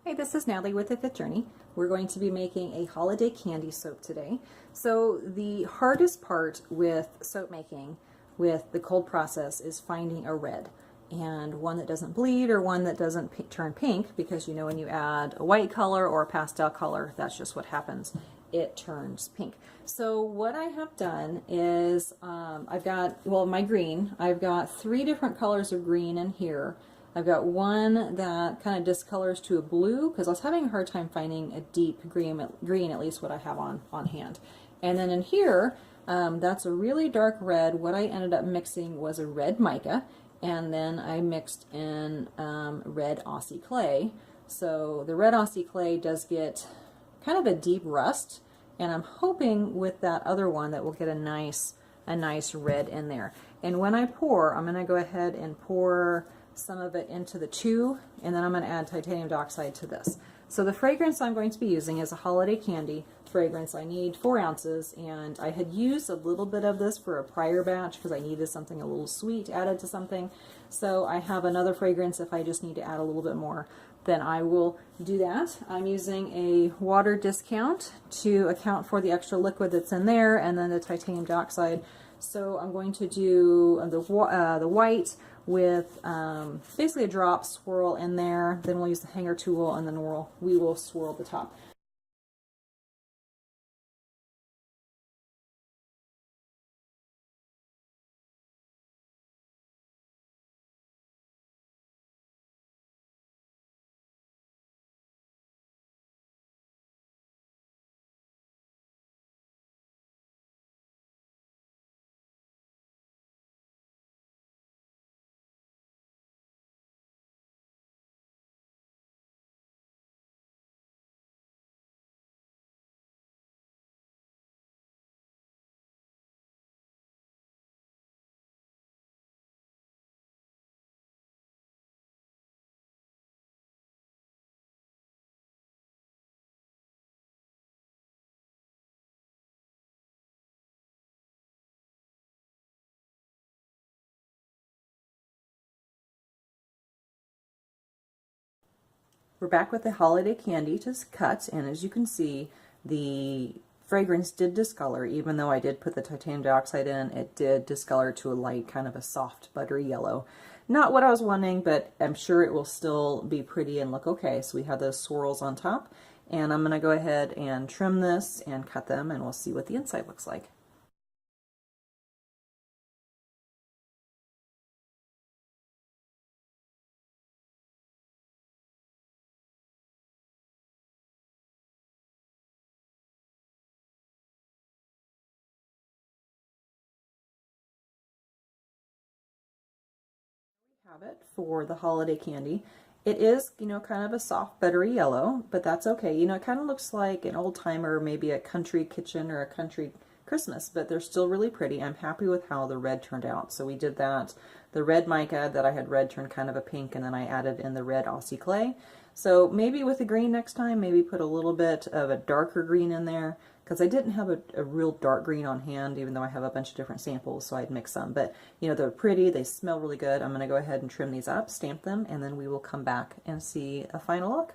Hey, this is Natalie with The Fifth Journey. We're going to be making a holiday candy soap today. So the hardest part with soap making with the cold process is finding a red, and one that doesn't bleed or one that doesn't turn pink, because you know when you add a white color or a pastel color, that's just what happens. It turns pink. So what I have done is I've got three different colors of green in here. I've got one that kind of discolors to a blue because I was having a hard time finding a deep green, at least what I have on hand. And then in here, that's a really dark red. What I ended up mixing was a red mica, and then I mixed in red Aussie clay. So the red Aussie clay does get kind of a deep rust, and I'm hoping with that other one that we'll get a nice red in there. And when I pour, I'm going to go ahead and pour some of it into the tube, and then I'm going to add titanium dioxide to this. So the fragrance I'm going to be using is a holiday candy fragrance. I need 4 ounces, and I had used a little bit of this for a prior batch because I needed something a little sweet added to something. So I have another fragrance. If I just need to add a little bit more, then I will do that. I'm using a water discount to account for the extra liquid that's in there, and then the titanium dioxide. So I'm going to do the white with basically a drop swirl in there. Then we'll use the hanger tool, and then we will swirl the top. We're back with the holiday candy to cut, and as you can see, the fragrance did discolor. Even though I did put the titanium dioxide in, it did discolor to a light, kind of a soft, buttery yellow. Not what I was wanting, but I'm sure it will still be pretty and look okay. So we have those swirls on top, and I'm going to go ahead and trim this and cut them, and we'll see what the inside looks like. Have it for the holiday candy. It is, kind of a soft, buttery yellow, but that's okay. It kind of looks like an old timer, maybe a country kitchen or a country Christmas, but they're still really pretty. I'm happy with how the red turned out. So we did that. The red mica that I had red turned kind of a pink, and then I added in the red Aussie clay. So maybe with the green next time, maybe put a little bit of a darker green in there, because I didn't have a real dark green on hand, even though I have a bunch of different samples, so I'd mix some. But, they're pretty, they smell really good. I'm going to go ahead and trim these up, stamp them, and then we will come back and see a final look.